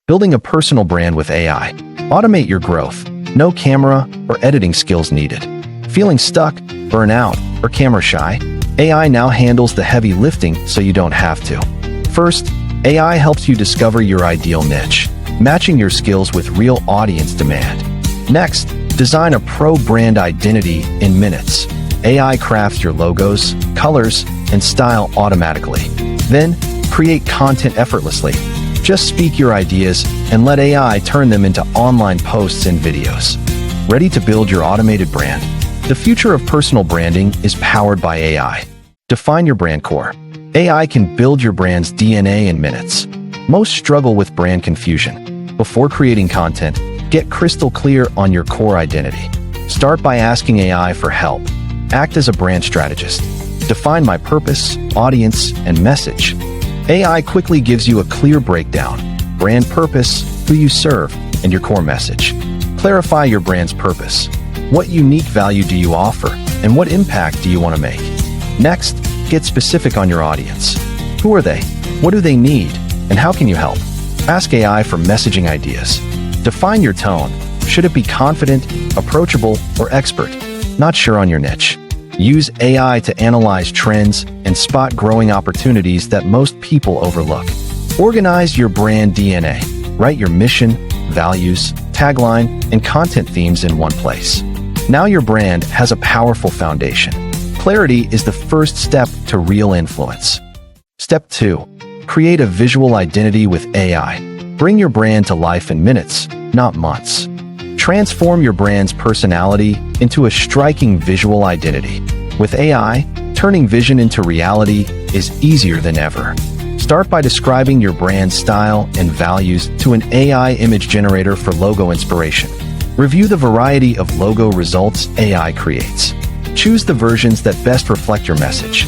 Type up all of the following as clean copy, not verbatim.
Building a personal brand with AI. Automate your growth. No camera or editing skills needed. Feeling stuck, burnout, or camera shy? AI now handles the heavy lifting so you don't have to. First, AI helps you discover your ideal niche, matching your skills with real audience demand. Next, design a pro brand identity in minutes. AI crafts your logos, colors, and style automatically. Then, create content effortlessly. Just speak your ideas and let AI turn them into online posts and videos. Ready to build your automated brand? The future of personal branding is powered by AI. Define your brand core. AI can build your brand's DNA in minutes. Most struggle with brand confusion. Before creating content, get crystal clear on your core identity. Start by asking AI for help. Act as a brand strategist. Define my purpose, audience, and message. AI quickly gives you a clear breakdown: brand purpose, who you serve, and your core message. Clarify your brand's purpose. What unique value do you offer, and what impact do you want to make? Next, get specific on your audience. Who are they? What do they need? And how can you help? Ask AI for messaging ideas. Define your tone. Should it be confident, approachable, or expert? Not sure on your niche? Use AI to analyze trends and spot growing opportunities that most people overlook. Organize your brand DNA. Write your mission, values, tagline, and content themes in one place. Now your brand has a powerful foundation. Clarity is the first step to real influence. Step 2. Create a visual identity with AI. Bring your brand to life in minutes, not months. Transform your brand's personality into a striking visual identity. With AI, turning vision into reality is easier than ever. Start by describing your brand style and values to an AI image generator for logo inspiration. Review the variety of logo results AI creates. Choose the versions that best reflect your message.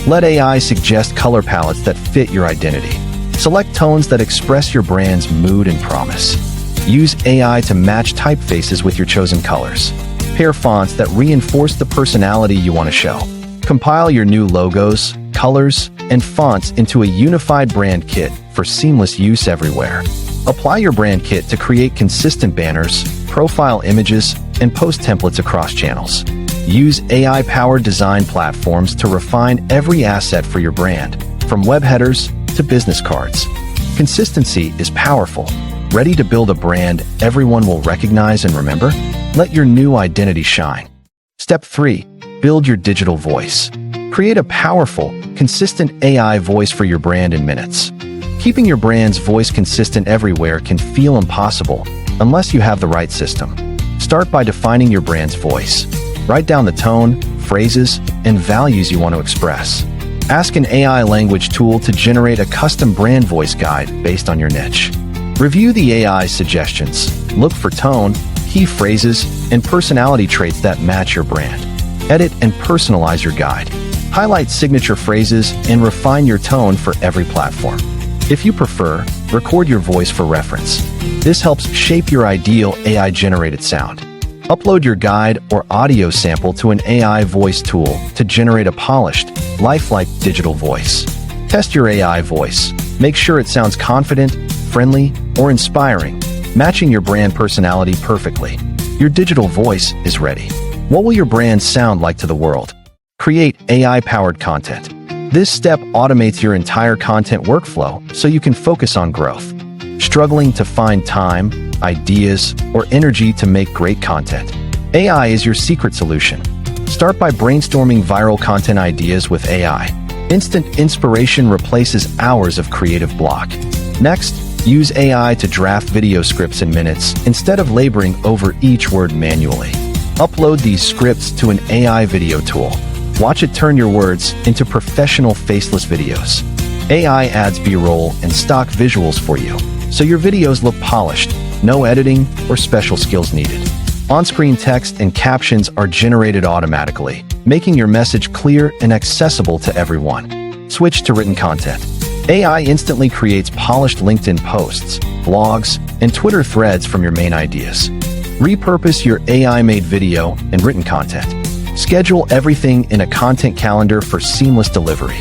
Let AI suggest color palettes that fit your identity. Select tones that express your brand's mood and promise. Use AI to match typefaces with your chosen colors. Pair fonts that reinforce the personality you want to show. Compile your new logos, colors, and fonts into a unified brand kit for seamless use everywhere. Apply your brand kit to create consistent banners, profile images, and post templates across channels. Use AI-powered design platforms to refine every asset for your brand, from web headers to business cards. Consistency is powerful. Ready to build a brand everyone will recognize and remember? Let your new identity shine. Step 3. Build your digital voice. Create a powerful, consistent AI voice for your brand in minutes. Keeping your brand's voice consistent everywhere can feel impossible unless you have the right system. Start by defining your brand's voice. Write down the tone, phrases, and values you want to express. Ask an AI language tool to generate a custom brand voice guide based on your niche. Review the AI suggestions. Look for tone, key phrases, and personality traits that match your brand. Edit and personalize your guide. Highlight signature phrases and refine your tone for every platform. If you prefer, record your voice for reference. This helps shape your ideal AI-generated sound. Upload your guide or audio sample to an AI voice tool to generate a polished, lifelike digital voice. Test your AI voice. Make sure it sounds confident, friendly, or inspiring, matching your brand personality perfectly. Your digital voice is ready. What will your brand sound like to the world? Create AI-powered content. This step automates your entire content workflow so you can focus on growth. Struggling to find time, ideas, or energy to make great content? AI is your secret solution. Start by brainstorming viral content ideas with AI. Instant inspiration replaces hours of creative block. Next, use AI to draft video scripts in minutes instead of laboring over each word manually. Upload these scripts to an AI video tool. Watch it turn your words into professional faceless videos. AI adds B-roll and stock visuals for you, so your videos look polished, no editing or special skills needed. On-screen text and captions are generated automatically, making your message clear and accessible to everyone. Switch to written content. AI instantly creates polished LinkedIn posts, blogs, and Twitter threads from your main ideas. Repurpose your AI-made video and written content. Schedule everything in a content calendar for seamless delivery.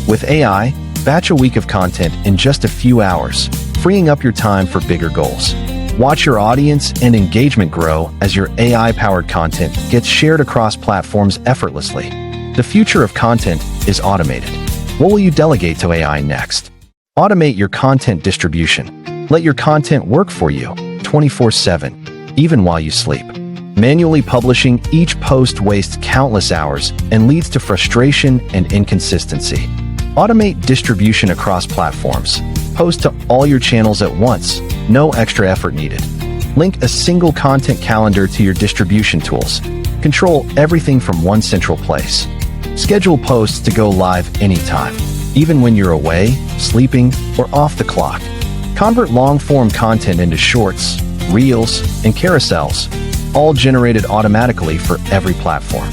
With AI, batch a week of content in just a few hours, freeing up your time for bigger goals. Watch your audience and engagement grow as your AI-powered content gets shared across platforms effortlessly. The future of content is automated. What will you delegate to AI next? Automate your content distribution. Let your content work for you 24/7, even while you sleep. Manually publishing each post wastes countless hours and leads to frustration and inconsistency. Automate distribution across platforms. Post to all your channels at once, no extra effort needed. Link a single content calendar to your distribution tools. Control everything from one central place. Schedule posts to go live anytime, even when you're away, sleeping, or off the clock. Convert long-form content into shorts, reels, and carousels, all generated automatically for every platform.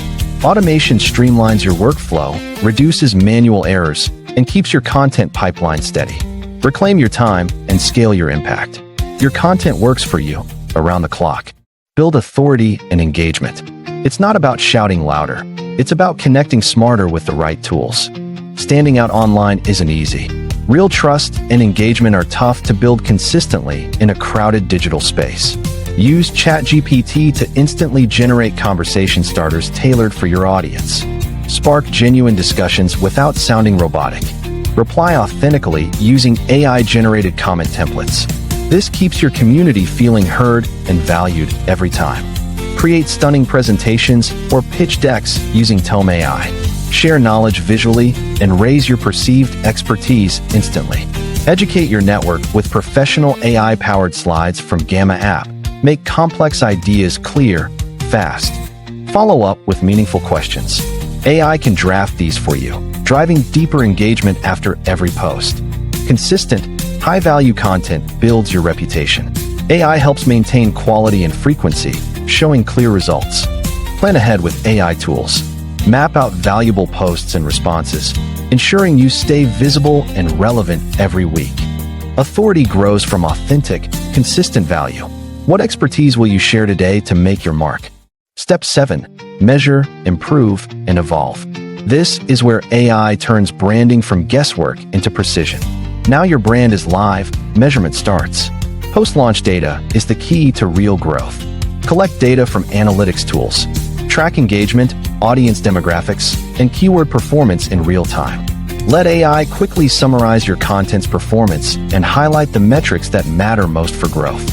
Automation streamlines your workflow, reduces manual errors, and keeps your content pipeline steady. Reclaim your time and scale your impact. Your content works for you, around the clock. Build authority and engagement. It's not about shouting louder. It's about connecting smarter with the right tools. Standing out online isn't easy. Real trust and engagement are tough to build consistently in a crowded digital space. Use ChatGPT to instantly generate conversation starters tailored for your audience. Spark genuine discussions without sounding robotic. Reply authentically using AI-generated comment templates. This keeps your community feeling heard and valued every time. Create stunning presentations or pitch decks using Tome AI. Share knowledge visually and raise your perceived expertise instantly. Educate your network with professional AI-powered slides from Gamma app. Make complex ideas clear, fast. Follow up with meaningful questions. AI can draft these for you, driving deeper engagement after every post. Consistent, high-value content builds your reputation. AI helps maintain quality and frequency, showing clear results. Plan ahead with AI tools. Map out valuable posts and responses, ensuring you stay visible and relevant every week. Authority grows from authentic, consistent value. What expertise will you share today to make your mark? Step 7. Measure, improve, and evolve. This is where AI turns branding from guesswork into precision. Now your brand is live, measurement starts. Post-launch data is the key to real growth. Collect data from analytics tools. Track engagement, audience demographics, and keyword performance in real time. Let AI quickly summarize your content's performance and highlight the metrics that matter most for growth.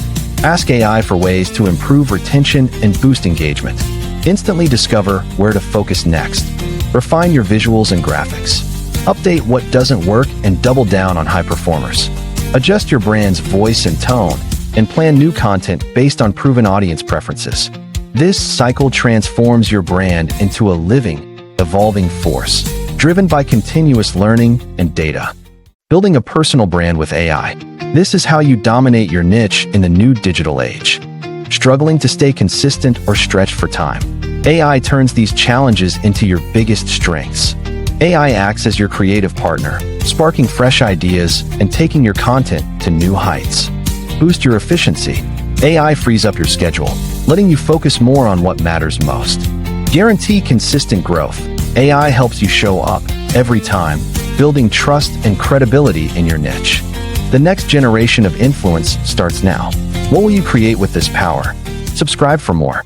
Ask AI for ways to improve retention and boost engagement. Instantly discover where to focus next. Refine your visuals and graphics. Update what doesn't work and double down on high performers. Adjust your brand's voice and tone, and plan new content based on proven audience preferences. This cycle transforms your brand into a living, evolving force, driven by continuous learning and data. Building a personal brand with AI. This is how you dominate your niche in the new digital age. Struggling to stay consistent or stretched for time? AI turns these challenges into your biggest strengths. AI acts as your creative partner, sparking fresh ideas and taking your content to new heights. Boost your efficiency. AI frees up your schedule, letting you focus more on what matters most. Guarantee consistent growth. AI helps you show up every time, building trust and credibility in your niche. The next generation of influence starts now. What will you create with this power? Subscribe for more.